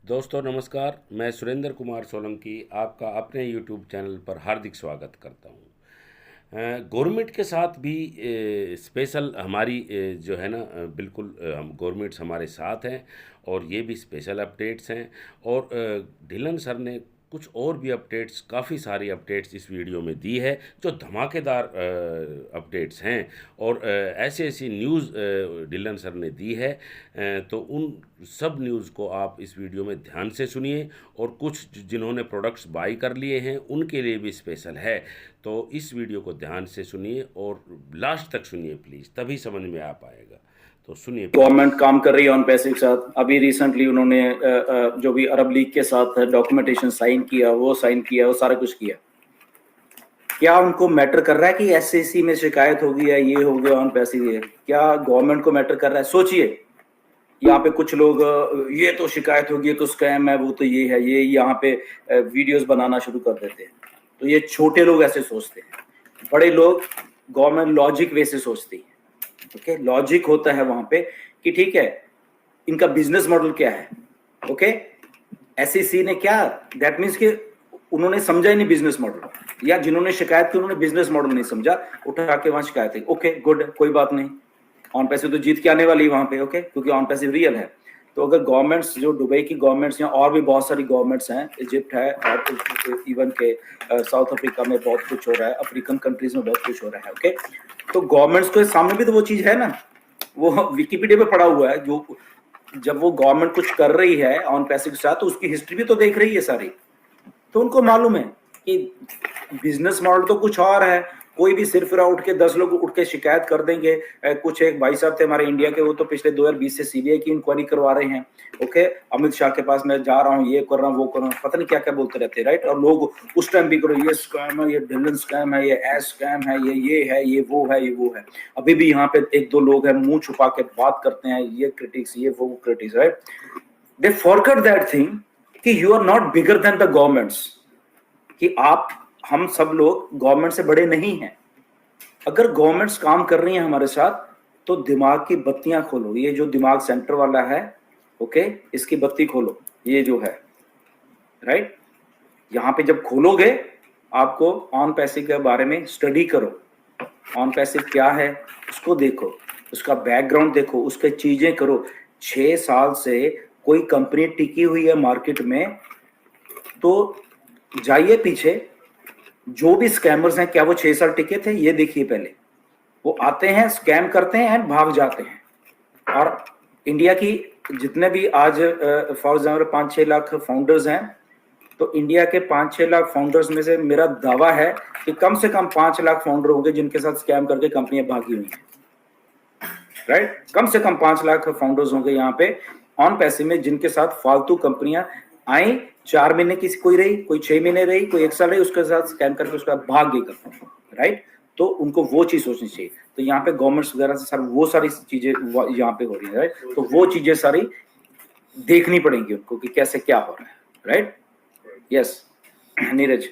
दोस्तों नमस्कार, मैं सुरेंद्र कुमार सोलंकी आपका अपने यूट्यूब चैनल पर हार्दिक स्वागत करता हूँ। गवर्नमेंट के साथ भी स्पेशल हमारी जो है ना बिल्कुल हम गवर्नमेंट्स हमारे साथ हैं और ये भी स्पेशल अपडेट्स हैं। और ढिलन सर ने कुछ और भी अपडेट्स, काफ़ी सारी अपडेट्स इस वीडियो में दी है जो धमाकेदार अपडेट्स हैं। और ऐसी ऐसी न्यूज़ ढिलन सर ने दी है, तो उन सब न्यूज़ को आप इस वीडियो में ध्यान से सुनिए। और कुछ जिन्होंने प्रोडक्ट्स बाई कर लिए हैं उनके लिए भी स्पेशल है, तो इस वीडियो को ध्यान से सुनिए और लास्ट तक सुनिए प्लीज़, तभी समझ में आ पाएगा। तो सुनिए। गवर्नमेंट काम कर रही है ऑन पैसे के साथ। अभी रिसेंटली उन्होंने जो भी अरब लीग के साथ डॉक्यूमेंटेशन साइन किया, वो सारा कुछ किया। क्या उनको मैटर कर रहा है कि एसएससी में शिकायत होगी या ये हो गया ऑन पैसे? ये क्या गवर्नमेंट को मैटर कर रहा है? सोचिए, यहाँ पे कुछ लोग ये तो शिकायत होगी, ये तो स्कैम है, वो तो ये है, ये यहाँ पे वीडियोस बनाना शुरू कर देते हैं। तो ये छोटे लोग ऐसे सोचते हैं, बड़े लोग गवर्नमेंट लॉजिक वे से सोचती है। ओके, लॉजिक होता है वहां पे कि ठीक है, इनका बिजनेस मॉडल क्या है। ओके, एसईसी ने क्या, दैट मीन्स कि उन्होंने समझा ही नहीं बिजनेस मॉडल, या जिन्होंने शिकायत की उन्होंने बिजनेस मॉडल नहीं समझा, उठा के वहां शिकायत की। ओके गुड, कोई बात नहीं, ऑन पैसे तो जीत के आने वाली वहां पे। ओके, क्योंकि ऑन पैसे रियल है। तो अगर गवर्नमेंट्स, जो दुबई की गवर्नमेंट्स या और भी बहुत सारी गवर्नमेंट्स हैं, इजिप्ट है और इवन के साउथ अफ्रीका में बहुत कुछ हो रहा है, अफ्रीकन कंट्रीज में बहुत कुछ हो रहा है। ओके, तो गवर्नमेंट्स के सामने भी तो वो चीज है ना, वो विकिपीडिया पे पड़ा हुआ है। जो जब वो गवर्नमेंट कुछ कर रही है ऑन पैसे के साथ, तो उसकी हिस्ट्री भी तो देख रही है सारी। तो उनको मालूम है कि बिजनेस मॉडल तो कुछ और है। कोई भी सिर्फ उठ के 10 लोग उठ के शिकायत कर देंगे। कुछ एक भाई साहब थे हमारे इंडिया के, वो तो पिछले 2020 से सीबीआई की इंक्वायरी करवा रहे हैं। ओके, अमित शाह के पास मैं जा रहा हूँ, ये कर रहा हूँ, वो कर रहा हूँ, पता नहीं क्या क्या बोलते रहते हैं, राइट। और लोग उस टाइम भी करो, ये स्कैम है, ये ढिल्लन स्कैम है, ये एस स्कैम है, ये है, ये वो है, ये वो है। अभी भी यहाँ पे एक दो लोग हैं मुंह छुपा के बात करते हैं, ये क्रिटिक्स, ये वो critics, right. They forget that thing कि you are not bigger than the governments, कि आप, हम सब लोग गवर्नमेंट से बड़े नहीं हैं। अगर गवर्नमेंट्स काम कर रही हैं हमारे साथ, तो दिमाग की बत्तियां खोलो। ये जो दिमाग सेंटर वाला है, ओके, इसकी बत्ती खोलो, ये जो है, राइट। यहां पे जब खोलोगे, आपको ऑन पैसे के बारे में स्टडी करो। ऑन पैसे क्या है उसको देखो, उसका बैकग्राउंड देखो, उसके चीजें करो। 6 साल से कोई कंपनी टिकी हुई है मार्केट में, तो जाइए पीछे, जो भी स्कैमर्स हैं, क्या वो 6 साल टिके थे? ये देखिए पहले। वो आते हैं, स्कैम करते हैं एंड भाग जाते हैं। और इंडिया की जितने भी आज फॉर एग्जाम्पल 5-6 लाख फाउंडर्स हैं, तो इंडिया के 5-6 लाख फाउंडर्स में से मेरा दावा है कि कम से कम 5 लाख फाउंडर होंगे जिनके साथ स्कैम करके कंपनियां भागी हुई हैं, राइट। कम से कम 5 लाख फाउंडर्स होंगे यहाँ पे ऑन पैसे में, जिनके साथ फालतू कंपनियां आई, 4 महीने किसी कोई रही, कोई 6 महीने रही, कोई 1 साल रही, उसके साथ स्कैम करके उसका भाग गई कंपनी, राइट। तो उनको वो चीज सोचनी चाहिए। तो यहाँ पे गवर्नमेंट्स वगैरह से सर वो सारी चीजें यहाँ पे हो रही है, राइट। तो वो चीजें सारी देखनी पड़ेंगी उनको कि कैसे क्या हो रहा है, राइट। यस नीरज।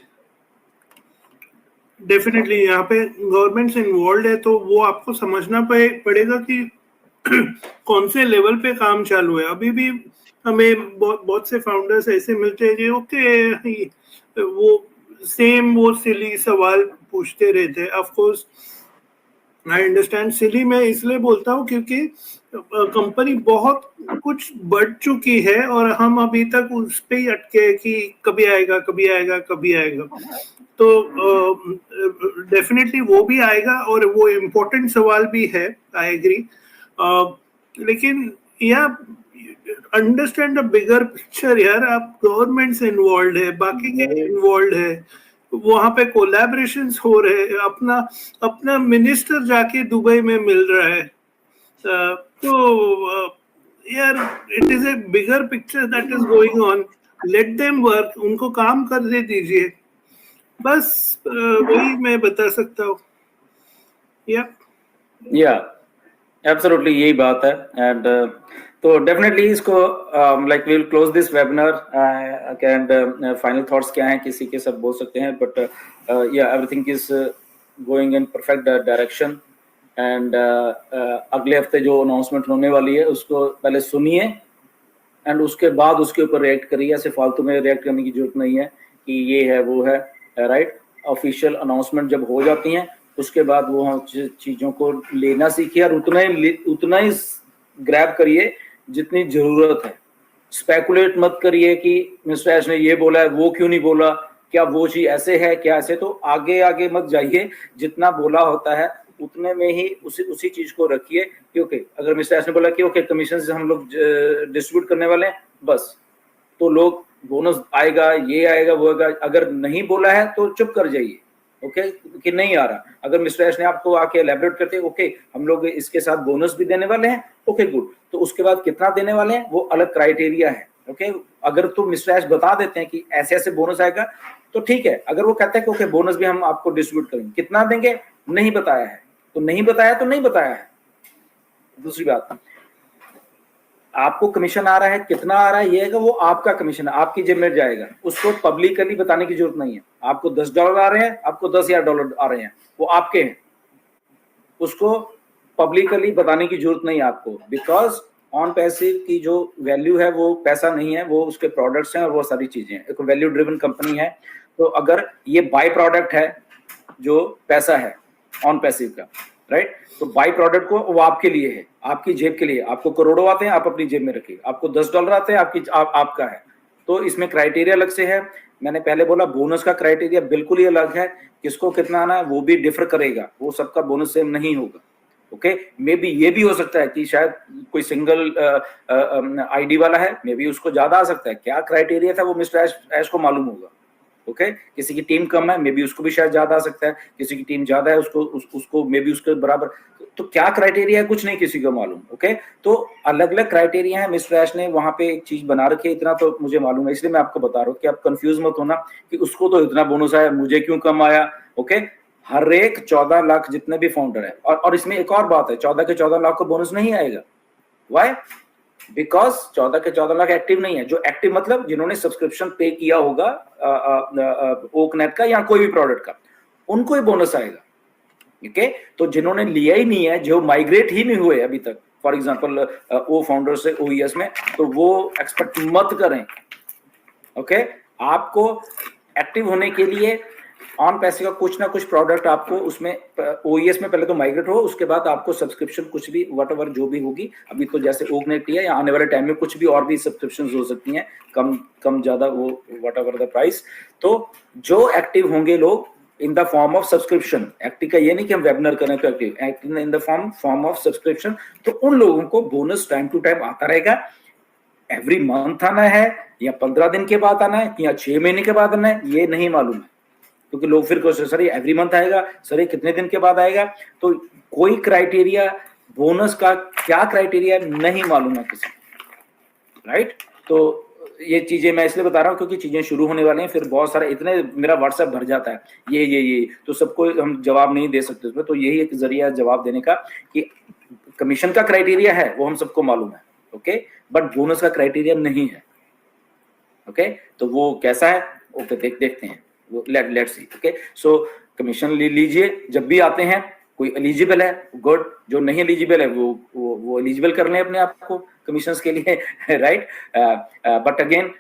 डेफिनेटली यहाँ पे गवर्नमेंट्स इन्वॉल्व है, तो वो आपको समझना पड़ेगा कि कौन से लेवल पे काम चालू है। अभी भी हमें बहुत से फाउंडर्स ऐसे मिलते हैं जो ओके वो सेम वो सिली सवाल पूछते रहते हैं। ऑफ कोर्स आई अंडरस्टैंड, सिली मैं इसलिए बोलता हूँ क्योंकि कंपनी बहुत कुछ बढ़ चुकी है और हम अभी तक उस पे ही अटके कि कभी आएगा, कभी आएगा, कभी आएगा। तो डेफिनेटली वो भी आएगा और वो इम्पोर्टेंट सवाल भी है, आई एग्री। लेकिन या अंडरस्टैंड द बिगर पिक्चर यार। आप गवर्नमेंट से इन्वॉल्व है, बाकी के इन्वॉल्व है, वहां पे कोलैबोरेशंस हो रहे हैं, अपना अपना मिनिस्टर जाके दुबई में मिल रहा है। तो यार it is a bigger picture that is going on. Let them work, उनको काम करने दीजिए, बस वही मैं बता सकता हूँ। या एब्सोल्युटली यही बात है। एंड तो डेफिनेटली इसको like we will close this webinar and final thoughts क्या हैं किसी के, सब बोल सकते हैं, बट या everything is going in perfect direction. And अगले हफ्ते जो अनाउंसमेंट होने वाली है उसको पहले सुनिए, एंड उसके बाद उसके ऊपर रिएक्ट करिए। ऐसे फालतू में रिएक्ट करने की जरूरत नहीं है कि ये है वो है, राइट। ऑफिशियल अनाउंसमेंट जब हो जाती हैं उसके बाद वो हम चीज़ों को लेना सीखिए और उतना ही ग्रैब करिए जितनी ज़रूरत है। स्पेकुलेट मत करिए कि मिस्टर ऐश ने ये बोला है, वो क्यों नहीं बोला, क्या वो चीज़ ऐसे है, क्या ऐसे। तो आगे आगे मत जाइए, जितना बोला होता है उतने में ही उसी चीज को रखिए कि ओके, अगर मिस्टर ऐश ने बोला कि ओके कमीशन से हम लोग डिस्ट्रीब्यूट करने वाले हैं, बस तो लोग बोनस आएगा, ये आएगा, वो आएगा। अगर नहीं बोला है तो चुप कर जाइए, ओके, कि नहीं आ रहा। अगर मिस्टर ऐश ने आपको आके एलैबोरेट करते हैं ओके हम लोग इसके साथ बोनस भी देने वाले हैं, ओके गुड, तो उसके बाद कितना देने वाले हैं वो अलग क्राइटेरिया है, ओके। अगर तो मिस्टर ऐश बता देते हैं कि ऐसे ऐसे बोनस आएगा तो ठीक है। अगर वो कहते हैं कि ओके बोनस भी हम आपको डिस्ट्रीब्यूट करेंगे, कितना देंगे नहीं बताया है तो नहीं बताया तो नहीं बताया है। दूसरी बात, आपको कमीशन आ रहा है, कितना आ रहा है, ये है कि वो आपका कमीशन है, आपकी जेब में जाएगा, उसको पब्लिकली बताने की जरूरत नहीं है। आपको $10 आ रहे हैं, आपको $10,000 आ रहे हैं, वो आपके हैं, उसको पब्लिकली बताने की जरूरत नहीं है आपको, बिकॉज ऑन पैसिव की जो वैल्यू है वो पैसा नहीं है, वो उसके प्रोडक्ट्स हैं और वो सारी चीजें हैं। एक वैल्यू ड्रिवन कंपनी है, तो अगर ये बाय प्रोडक्ट है जो पैसा है ऑन पैसिव का, राइट, तो बाई प्रोडक्ट को वो आपके लिए है, आपकी जेब के लिए। आपको करोड़ों आते हैं, आप अपनी जेब में रखिए। आपको $10 आते हैं, आपका है। तो इसमें क्राइटेरिया अलग से है। मैंने पहले बोला बोनस का क्राइटेरिया बिल्कुल ही अलग है, किसको कितना आना है वो भी डिफर करेगा, वो सबका बोनस सेम नहीं होगा, ओके। मे बी ये भी हो सकता है कि शायद कोई सिंगल आईडी वाला है, मे बी उसको ज्यादा आ सकता है। क्या क्राइटेरिया था वो मिस्टर ऐश को मालूम होगा, ओके। किसी की टीम कम है, मे बी उसको भी शायद ज्यादा आ सकता है, किसी की टीम ज्यादा है, उसको मे बी उसके बराबर। तो क्या क्राइटेरिया है कुछ नहीं किसी को मालूम, ओके। तो अलग अलग क्राइटेरिया है। मिस्टर ऐश ने वहां पे एक चीज बना रखी है, इतना तो मुझे मालूम है, इसलिए मैं आपको बता रहा हूँ कि आप कंफ्यूज मत होना कि उसको तो इतना बोनस आया, मुझे क्यों कम आया, ओके। हर एक 14 लाख जितने भी फाउंडर है, और इसमें एक और बात है, 14 के 14 लाख को बोनस नहीं आएगा। वाई? बिकॉज 14 के 14 लाख एक्टिव नहीं है। जो एक्टिव मतलब जिन्होंने सब्सक्रिप्शन पे किया होगा ओकनेट का या कोई भी प्रोडक्ट का, उनको ही बोनस आएगा, ठीक है। तो जिन्होंने लिया ही नहीं है, जो माइग्रेट ही नहीं हुए अभी तक, फॉर एग्जांपल ओ फाउंडर से ओईएस में, तो वो एक्सपेक्ट मत करें, ओके। आपको एक्टिव होने के लिए ऑन पैसे का कुछ ना कुछ प्रोडक्ट आपको उसमें ओईएस में पहले तो माइग्रेट हो, उसके बाद आपको सब्सक्रिप्शन कुछ भी व्हाटएवर जो भी होगी, अभी तो जैसे ओकनेट है या आने वाले टाइम में कुछ भी और भी सब्सक्रिप्शन हो सकती हैं, कम ज्यादा, वो व्हाटएवर द प्राइस। तो जो एक्टिव होंगे लोग in the form of subscription, active का ये नहीं कि हम वेबिनार करें तो active in the form of subscription, तो उन लोगों को बोनस टाइम टू टाइम आता रहेगा। एवरी मंथ आना है या 15 दिन के बाद आना है या 6 महीने के बाद आना है, ये नहीं मालूम है, क्योंकि लोग फिर क्वेश्चन, सर ये एवरी मंथ आएगा, सर ये कितने दिन के बाद आएगा। तो कोई क्राइटेरिया बोनस का क्या क्राइटेरिया नहीं मालूम है किसी, राइट। तो ये चीजें मैं इसलिए बता रहा हूँ क्योंकि चीजें शुरू होने वाले हैं, फिर बहुत सारे इतने मेरा व्हाट्सएप भर जाता है, ये तो सबको हम जवाब नहीं दे सकते उसमें। तो यही एक जरिया है जवाब देने का कि कमीशन का क्राइटेरिया है वो हम सबको मालूम है, ओके, बट बोनस का क्राइटेरिया नहीं है, ओके। तो वो कैसा है, ओके, देखते हैं, let's see, okay. So commission ले लीजिए जब भी आते हैं। कोई एलिजिबल है गुड, जो नहीं एलिजिबल है वो एलिजिबल कर लें अपने आप को कमीशंस के लिए, राइट। बट अगेन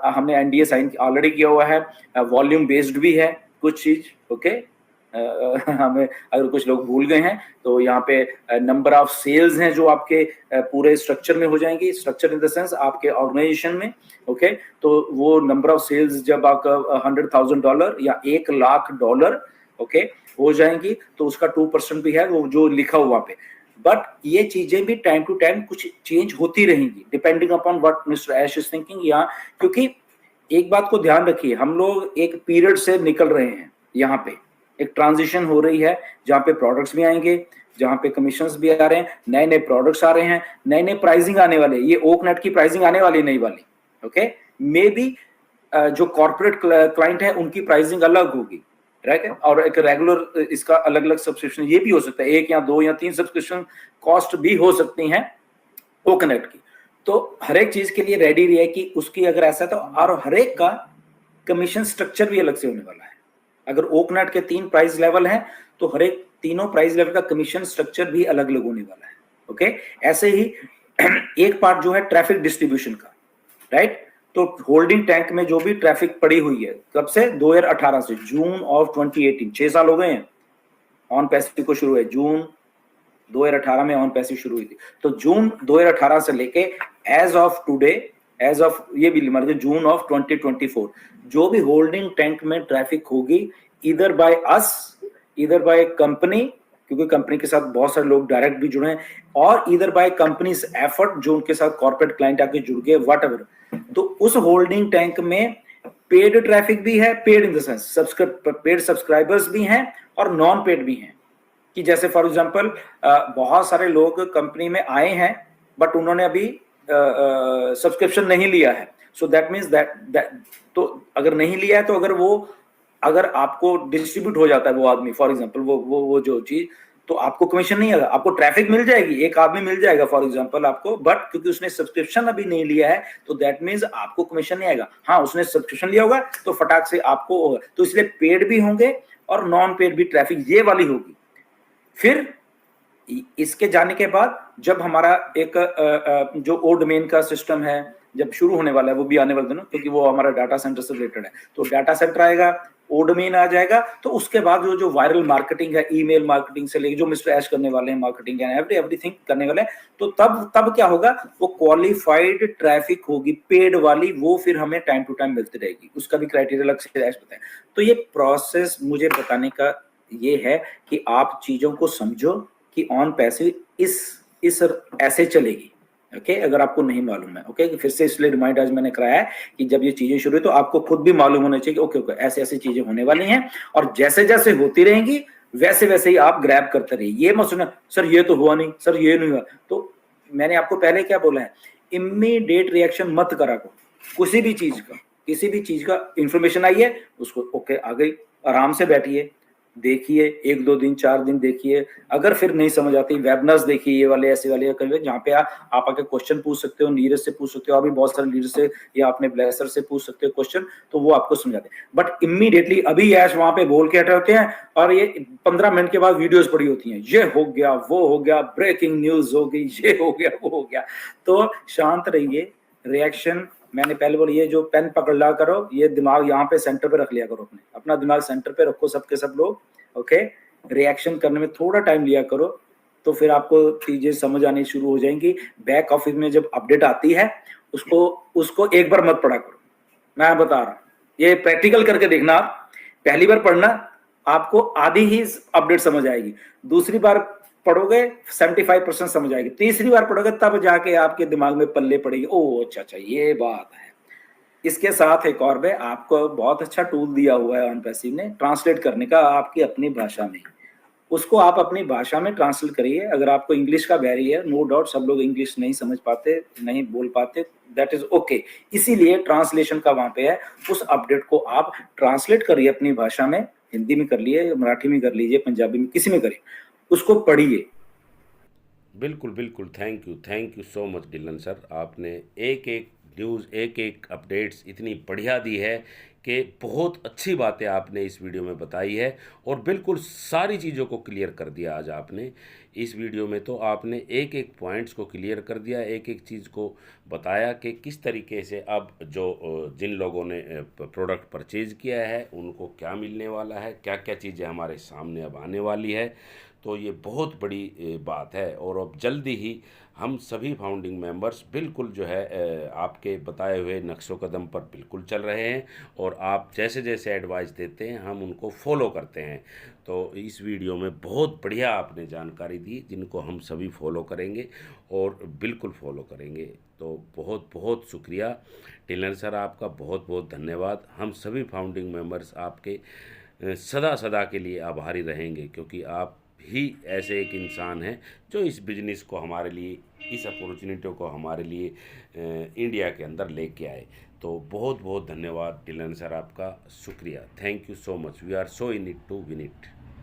हमने एनडीए साइन ऑलरेडी किया हुआ है, वॉल्यूम बेस्ड भी है कुछ चीज, ओके। हमें अगर कुछ लोग भूल गए हैं तो यहाँ पे नंबर ऑफ सेल्स हैं जो आपके पूरे स्ट्रक्चर में हो जाएंगी, स्ट्रक्चर इन द सेंस आपके ऑर्गेनाइजेशन में, ओके। तो वो नंबर ऑफ सेल्स जब आपका $100,000 या $1,00,000, ओके, हो जाएंगी, तो उसका 2% भी है वो जो लिखा हुआ पे। बट ये चीजें भी टाइम टू टाइम कुछ चेंज होती रहेंगी depending upon what Mister Ash is thinking. या क्योंकि एक बात को ध्यान रखिए, हम लोग एक पीरियड से निकल रहे हैं, यहाँ पे एक ट्रांजिशन हो रही है जहाँ पे प्रोडक्ट्स भी आएंगे, जहाँ पे कमीशंस भी आ रहे हैं, नए नए प्रोडक्ट्स आ रहे हैं, नए नए प्राइसिंग आने वाले, ये ओकनेट की प्राइसिंग आने वाली नई वाली, ओके। मे बी जो कॉर्पोरेट क्लाइंट है उनकी प्राइसिंग अलग होगी, राइट। और एक रेगुलर इसका अलग अलग सब्सक्रिप्शन ये भी हो सकता है, 1 या 2 या 3 सब्सक्रिप्शन कॉस्ट भी हो सकती हैं ओकनेट की। तो हर एक चीज के लिए रेडी रहे कि उसकी अगर ऐसा तो, और हर एक का कमीशन स्ट्रक्चर भी अलग से होने वाला है। अगर ओकनेट के 3 प्राइस लेवल हैं तो हर एक तीनों प्राइस लेवल का कमीशन स्ट्रक्चर भी अलग अलग होने वाला है, ओके। ऐसे ही एक पार्ट जो है ट्रैफिक डिस्ट्रीब्यूशन का, राइट। तो होल्डिंग टैंक में जो भी ट्रैफिक पड़ी हुई है, कब से? 2018 से, जून ऑफ 2018, 6 साल हो गए हैं ऑन पैसिव को शुरू है, जून 2018 में ऑन पैसिव शुरू हुई थी। तो जून 2018 से लेके as of today, as of ये भी मान लीजिए जून ऑफ 2024, जो भी होल्डिंग टैंक में ट्रैफिक होगी, इधर बाय अस, इधर बाय कंपनी, क्योंकि कंपनी के साथ बहुत सारे लोग डायरेक्ट भी जुड़े हैं, और इधर बाय कंपनीज एफर्ट जो उनके साथ कॉर्पोरेट क्लाइंट आके जुड़ गए, वट एवर, तो उस होल्डिंग टैंक में पेड ट्रैफिक भी है, paid in the sense paid subscribers भी हैं और नॉन पेड भी हैं। कि जैसे फॉर एग्जांपल बहुत सारे लोग कंपनी में आए हैं बट उन्होंने अभी सब्सक्रिप्शन नहीं लिया है, सो दैट मींस दैट तो अगर नहीं लिया है तो अगर आपको डिस्ट्रीब्यूट हो जाता है वो आदमी, फॉर एग्जांपल वो जो चीज, तो आपको कमीशन नहीं आएगा, आपको ट्रैफिक मिल जाएगी, एक आदमी मिल जाएगा फॉर एग्जांपल आपको, बट क्योंकि उसने सब्सक्रिप्शन अभी नहीं लिया है तो दैट मींस आपको कमीशन नहीं आएगा। हाँ, उसने सब्सक्रिप्शन लिया होगा तो फटाक से आपको होगा। तो इसलिए पेड भी होंगे और नॉन पेड भी ट्रैफिक ये वाली होगी। फिर इसके जाने के बाद जब हमारा एक जो ओ डोमेन का सिस्टम है जब शुरू होने वाला है, वो भी आने वाले दिनों, क्योंकि वो हमारा डाटा सेंटर से रिलेटेड है, तो डाटा सेंटर आएगा, ओ डोमेन आ जाएगा, तो उसके बाद जो वायरल मार्केटिंग है, ईमेल मार्केटिंग से लेके जो मिस्टर ऐश करने वाले हैं मार्केटिंग एंड एवरीथिंग करने वाले हैं, तो तब क्या होगा, वो क्वालिफाइड ट्रैफिक होगी पेड वाली, वो फिर हमें टाइम टू टाइम मिलती रहेगी, उसका भी क्राइटेरिया अलग से ऐश बताएं। तो ये प्रोसेस मुझे बताने का ये है कि आप चीजों को समझो कि ऑन पैसिव इस ऐसे चलेगी। ओके, अगर आपको नहीं मालूम है, ओके, फिर से इसलिए रिमाइंड आज मैंने कराया है कि जब ये चीजें शुरू हुई तो आपको खुद भी मालूम होना चाहिए कि ओके ऐसे ऐसी चीजें होने वाली हैं, और जैसे जैसे होती रहेंगी वैसे वैसे ही आप ग्रैब करते रहिए। ये मत सुना सर ये तो हुआ नहीं, सर ये नहीं हुआ, तो मैंने आपको पहले क्या बोला है, इमीडिएट रिएक्शन मत करा करो किसी भी चीज का इंफॉर्मेशन आई है उसको ओके आ गई, आराम से बैठिए, देखिए, 1-2 दिन 4 दिन देखिए, अगर फिर नहीं समझ आती वेबनार्स देखिए, ये वाले ऐसे वाले कभी जहाँ पे आप आके क्वेश्चन पूछ सकते हो, नीरज से पूछ सकते हो, और भी बहुत सारे लीडर से या अपने ब्लेसर से पूछ सकते हो क्वेश्चन, तो वो आपको समझाते हैं। बट इमीडिएटली अभी ऐश वहां पे बोल के हटे होते हैं और ये 15 मिनट के बाद वीडियोस पड़ी होती हैं, ये हो गया वो हो गया, ब्रेकिंग न्यूज हो गई, ये हो गया वो हो गया। तो शांत रहिए, रिएक्शन मैंने पहले बोला, ये जो पेन पकड़ ला करो, ये दिमाग यहाँ पे सेंटर पे रख लिया करो, अपना दिमाग सेंटर पे रखो सबके सब लोग, ओके। रिएक्शन करने में थोड़ा टाइम लिया करो तो फिर आपको चीजें समझ आनी शुरू हो जाएंगी। बैक ऑफिस में जब अपडेट आती है उसको एक बार मत पढ़ा करो, मैं बता रहा हूँ, ये प्रैक्टिकल करके देखना। आप पहली बार पढ़ना आपको आधी ही अपडेट समझ आएगी, दूसरी बार पढ़ोगे 75% समझ आएगी, तीसरी बार पढ़ोगे तब जाके आपके दिमाग में पल्ले पड़ेगी, ओ अच्छा ये बात है। इसके साथ एक और में आपको बहुत अच्छा टूल दिया हुआ है ऑन पैसिव ने, ट्रांसलेट करने का आपकी अपनी भाषा में, उसको आप अपनी भाषा में ट्रांसलेट करिए। अगर आपको इंग्लिश का बैरियर, नो डाउट सब लोग इंग्लिश नहीं समझ पाते, नहीं बोल पाते, दैट इज ओके, इसीलिए ट्रांसलेशन का वहां पे है। उस अपडेट को आप ट्रांसलेट करिए अपनी भाषा में, हिंदी में कर लिए, मराठी में कर लीजिए, पंजाबी में, किसी में करिए, उसको पढ़िए। बिल्कुल, thank you so much Dhillon sir, आपने एक एक न्यूज़, एक एक अपडेट्स इतनी बढ़िया दी है कि बहुत अच्छी बातें आपने इस वीडियो में बताई है, और बिल्कुल सारी चीज़ों को क्लियर कर दिया आज आपने इस वीडियो में। तो आपने एक एक पॉइंट्स को क्लियर कर दिया, एक एक चीज़ को बताया कि किस तरीके से अब जिन लोगों ने प्रोडक्ट परचेज़ किया है उनको क्या मिलने वाला है, क्या क्या चीज़ें हमारे सामने अब आने वाली है। तो ये बहुत बड़ी बात है, और अब जल्दी ही हम सभी फाउंडिंग मेंबर्स बिल्कुल जो है आपके बताए हुए नक्शो कदम पर बिल्कुल चल रहे हैं, और आप जैसे जैसे एडवाइस देते हैं हम उनको फॉलो करते हैं। तो इस वीडियो में बहुत बढ़िया आपने जानकारी दी जिनको हम सभी फॉलो करेंगे और बिल्कुल फॉलो करेंगे। तो बहुत बहुत शुक्रिया टिलन सर, आपका बहुत बहुत धन्यवाद। हम सभी फाउंडिंग मेंबर्स आपके सदा के लिए आभारी रहेंगे, क्योंकि आप ही ऐसे एक इंसान हैं जो इस बिज़नेस को हमारे लिए, इस अपॉर्चुनिटी को हमारे लिए इंडिया के अंदर लेके आए। तो बहुत बहुत धन्यवाद टिलन सर, आपका शुक्रिया, thank you so much, we are so in it to win it.